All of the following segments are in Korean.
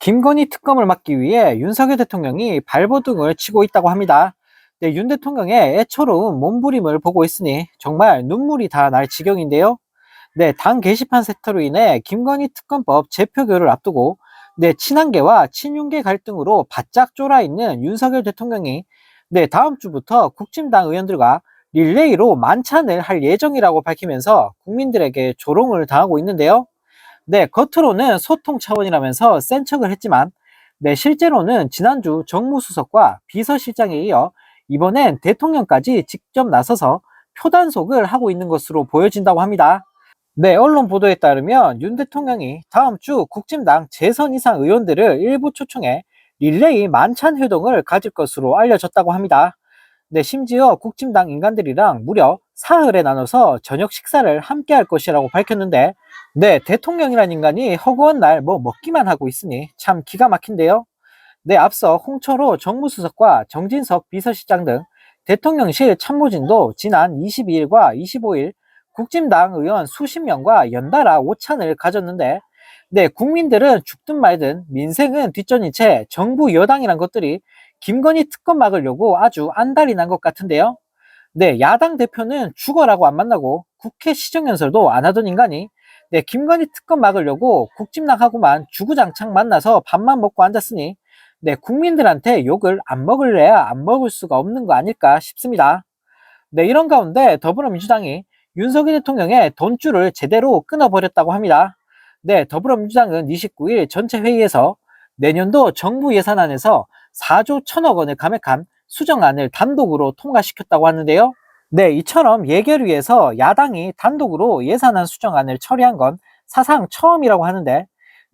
김건희 특검을 막기 위해 윤석열 대통령이 발버둥을 치고 있다고 합니다. 네, 윤 대통령의 애처로운 몸부림을 보고 있으니 정말 눈물이 다 날 지경인데요. 네, 당 게시판 세태로 인해 김건희 특검법 재표결을 앞두고 친한계와 친윤계 갈등으로 바짝 쫄아 있는 윤석열 대통령이 다음 주부터 국진당 의원들과 릴레이로 만찬을 할 예정이라고 밝히면서 국민들에게 조롱을 당하고 있는데요. 겉으로는 소통 차원이라면서 센 척을 했지만, 실제로는 지난주 정무수석과 비서실장에 이어 이번엔 대통령까지 직접 나서서 표단속을 하고 있는 것으로 보여진다고 합니다. 언론 보도에 따르면 윤 대통령이 다음 주 국진당 재선 이상 의원들을 일부 초청해 릴레이 만찬 회동을 가질 것으로 알려졌다고 합니다. 심지어 국진당 인간들이랑 무려 사흘에 나눠서 저녁 식사를 함께 할 것이라고 밝혔는데, 대통령이란 인간이 허구한 날 먹기만 하고 있으니 참 기가 막힌데요. 앞서 홍철호 정무수석과 정진석 비서실장 등 대통령실 참모진도 지난 22일과 25일 국진당 의원 수십 명과 연달아 오찬을 가졌는데, 국민들은 죽든 말든 민생은 뒷전인 채 정부 여당이란 것들이 김건희 특검 막으려고 아주 안달이 난 것 같은데요. 야당 대표는 죽어라고 안 만나고 국회 시정연설도 안 하던 인간이 김건희 특검 막으려고 국진당하고만 주구장창 만나서 밥만 먹고 앉았으니 국민들한테 욕을 안 먹을래야 안 먹을 수가 없는 거 아닐까 싶습니다. 이런 가운데 더불어민주당이 윤석열 대통령의 돈줄을 제대로 끊어버렸다고 합니다. 더불어민주당은 29일 전체 회의에서 내년도 정부 예산안에서 4조 1천억 원을 감액한 수정안을 단독으로 통과시켰다고 하는데요. 이처럼 예결위에서 야당이 단독으로 예산안 수정안을 처리한 건 사상 처음이라고 하는데,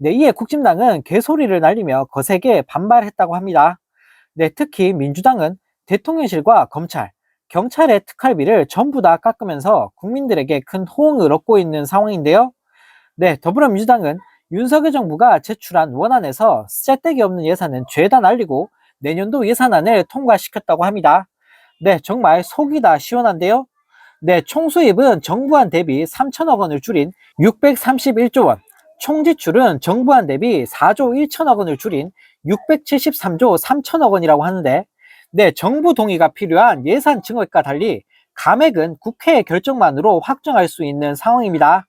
이에 국진당은 개소리를 날리며 거세게 반발했다고 합니다. 특히 민주당은 대통령실과 검찰, 경찰의 특활비를 전부 다 깎으면서 국민들에게 큰 호응을 얻고 있는 상황인데요. 더불어민주당은 윤석열 정부가 제출한 원안에서 쓸데기 없는 예산은 죄다 날리고 내년도 예산안을 통과시켰다고 합니다. 정말 속이 다 시원한데요. 총수입은 정부안 대비 3천억 원을 줄인 631조 원, 총지출은 정부안 대비 4조 1천억 원을 줄인 673조 3천억 원이라고 하는데, 정부 동의가 필요한 예산 증액과 달리 감액은 국회의 결정만으로 확정할 수 있는 상황입니다.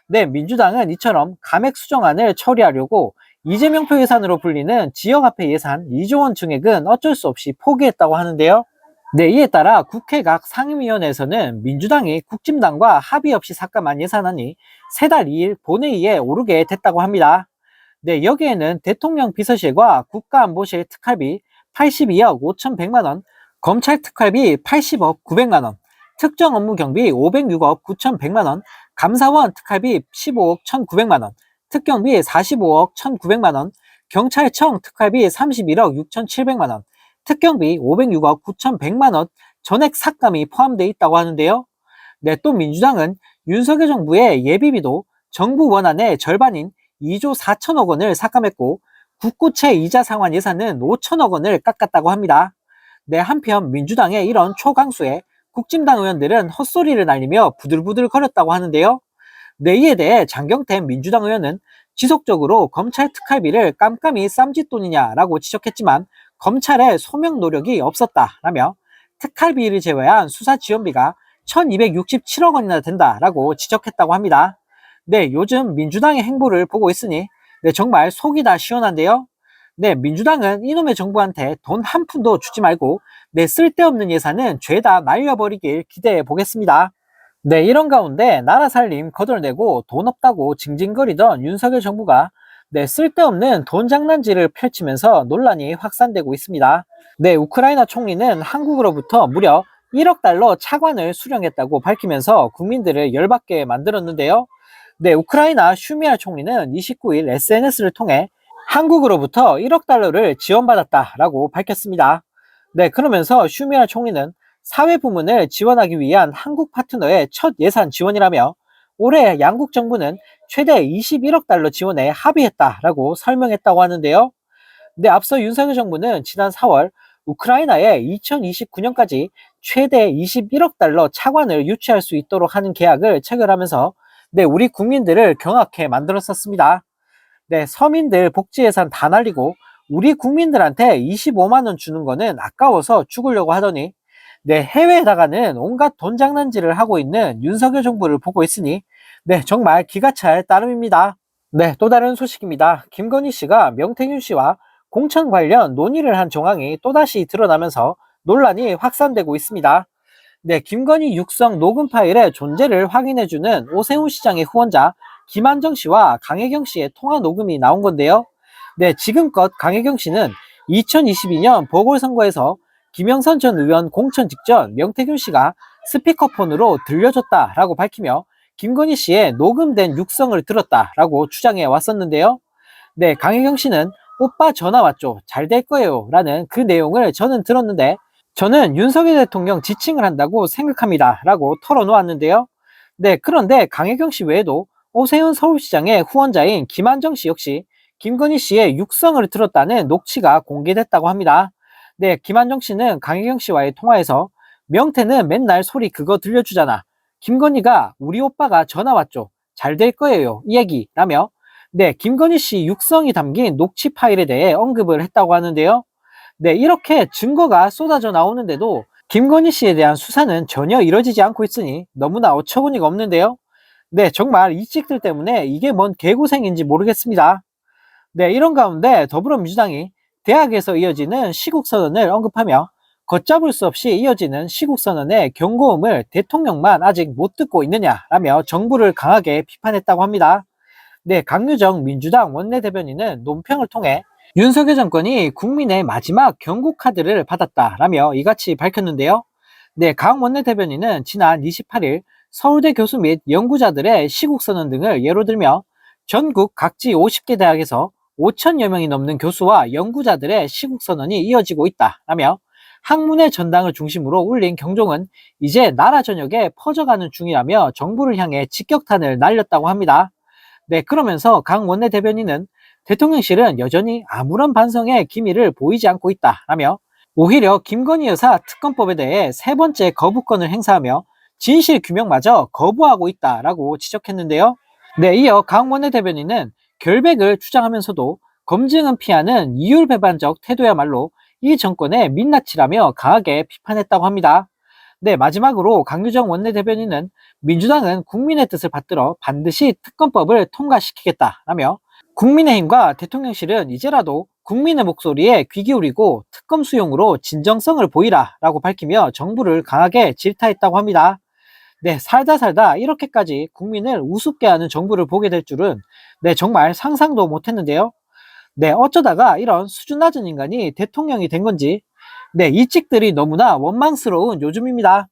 민주당은 이처럼 감액 수정안을 처리하려고 이재명표 예산으로 불리는 지역화폐 예산 2조 원 증액은 어쩔 수 없이 포기했다고 하는데요. 이에 따라 국회 각 상임위원회에서는 민주당이 국진당과 합의 없이 삭감한 예산안이 3달 2일 본회의에 오르게 됐다고 합니다. 여기에는 대통령 비서실과 국가안보실 특활비 82억 5,100만 원, 검찰 특활비 80억 900만 원, 특정 업무 경비 506억 9,100만 원, 감사원 특활비 15억 1,900만 원, 특경비 45억 1,900만 원, 경찰청 특활비 31억 6,700만 원, 특경비 506억 9,100만 원 전액 삭감이 포함되어 있다고 하는데요. 또 민주당은 윤석열 정부의 예비비도 정부 원안의 절반인 2조 4천억 원을 삭감했고, 국고채 이자 상환 예산은 5천억 원을 깎았다고 합니다. 한편 민주당의 이런 초강수에 국진당 의원들은 헛소리를 날리며 부들부들 거렸다고 하는데요. 이에 대해 장경태 민주당 의원은 지속적으로 검찰 특활비를 깜깜이 쌈짓돈이냐라고 지적했지만 검찰의 소명 노력이 없었다라며 특활비를 제외한 수사 지원비가 1267억 원이나 된다라고 지적했다고 합니다. 요즘 민주당의 행보를 보고 있으니 정말 속이 다 시원한데요. 민주당은 이놈의 정부한테 돈 한 푼도 주지 말고 쓸데없는 예산은 죄다 날려버리길 기대해 보겠습니다. 이런 가운데 나라 살림 거덜내고 돈 없다고 징징거리던 윤석열 정부가 쓸데없는 돈 장난질을 펼치면서 논란이 확산되고 있습니다. 우크라이나 총리는 한국으로부터 무려 1억 달러 차관을 수령했다고 밝히면서 국민들을 열받게 만들었는데요. 우크라이나 슈미할 총리는 29일 SNS를 통해 한국으로부터 1억 달러를 지원받았다라고 밝혔습니다. 그러면서 슈미할 총리는 사회 부문을 지원하기 위한 한국 파트너의 첫 예산 지원이라며 올해 양국 정부는 최대 21억 달러 지원에 합의했다라고 설명했다고 하는데요. 앞서 윤석열 정부는 지난 4월 우크라이나에 2029년까지 최대 21억 달러 차관을 유치할 수 있도록 하는 계약을 체결하면서 우리 국민들을 경악해 만들었었습니다. 네, 서민들 복지 예산 다 날리고 우리 국민들한테 25만 원 주는 거는 아까워서 죽으려고 하더니 네, 해외에다가는 온갖 돈 장난질을 하고 있는 윤석열 정부를 보고 있으니 네, 정말 기가 찰 따름입니다. 네, 또 다른 소식입니다. 김건희 씨가 명태균 씨와 공천 관련 논의를 한 정황이 또다시 드러나면서 논란이 확산되고 있습니다. 네, 김건희 육성 녹음 파일의 존재를 확인해주는 오세훈 시장의 후원자 김한정 씨와 강혜경 씨의 통화 녹음이 나온 건데요. 네, 지금껏 강혜경 씨는 2022년 보궐선거에서 김영선 전 의원 공천 직전 명태균 씨가 스피커폰으로 들려줬다라고 밝히며 김건희 씨의 녹음된 육성을 들었다라고 주장해 왔었는데요. 네, 강혜경 씨는 오빠 전화 왔죠. 잘 될 거예요. 라는 그 내용을 저는 들었는데 저는 윤석열 대통령 지칭을 한다고 생각합니다. 라고 털어놓았는데요. 네, 그런데 강혜경 씨 외에도 오세훈 서울시장의 후원자인 김한정 씨 역시 김건희 씨의 육성을 들었다는 녹취가 공개됐다고 합니다. 네, 김한정 씨는 강혜경 씨와의 통화에서 명태는 맨날 소리 그거 들려주잖아. 김건희가 우리 오빠가 전화 왔죠. 잘 될 거예요. 이 얘기라며 네, 김건희 씨 육성이 담긴 녹취 파일에 대해 언급을 했다고 하는데요. 네, 이렇게 증거가 쏟아져 나오는데도 김건희 씨에 대한 수사는 전혀 이뤄지지 않고 있으니 너무나 어처구니가 없는데요. 네, 정말 이 찍들 때문에 이게 뭔 개고생인지 모르겠습니다. 네, 이런 가운데 더불어민주당이 대학에서 이어지는 시국선언을 언급하며 걷잡을 수 없이 이어지는 시국선언의 경고음을 대통령만 아직 못 듣고 있느냐라며 정부를 강하게 비판했다고 합니다. 네, 강유정 민주당 원내대변인은 논평을 통해 윤석열 정권이 국민의 마지막 경고 카드를 받았다라며 이같이 밝혔는데요. 네, 강 원내대변인은 지난 28일 서울대 교수 및 연구자들의 시국선언 등을 예로 들며 전국 각지 50개 대학에서 5천여 명이 넘는 교수와 연구자들의 시국선언이 이어지고 있다라며 학문의 전당을 중심으로 울린 경종은 이제 나라 전역에 퍼져가는 중이라며 정부를 향해 직격탄을 날렸다고 합니다. 네, 그러면서 강 원내대변인은 대통령실은 여전히 아무런 반성의 기미를 보이지 않고 있다라며 오히려 김건희 여사 특검법에 대해 세 번째 거부권을 행사하며 진실 규명마저 거부하고 있다라고 지적했는데요. 네, 이어 강 원내대변인은 결백을 주장하면서도 검증은 피하는 이율배반적 태도야말로 이 정권의 민낯이라며 강하게 비판했다고 합니다. 네, 마지막으로 강유정 원내대변인은 민주당은 국민의 뜻을 받들어 반드시 특검법을 통과시키겠다라며 국민의힘과 대통령실은 이제라도 국민의 목소리에 귀 기울이고 특검 수용으로 진정성을 보이라라고 밝히며 정부를 강하게 질타했다고 합니다. 네, 살다 살다 이렇게까지 국민을 우습게 하는 정부를 보게 될 줄은 네, 정말 상상도 못했는데요. 네, 어쩌다가 이런 수준 낮은 인간이 대통령이 된 건지 네, 이 찍들이 너무나 원망스러운 요즘입니다.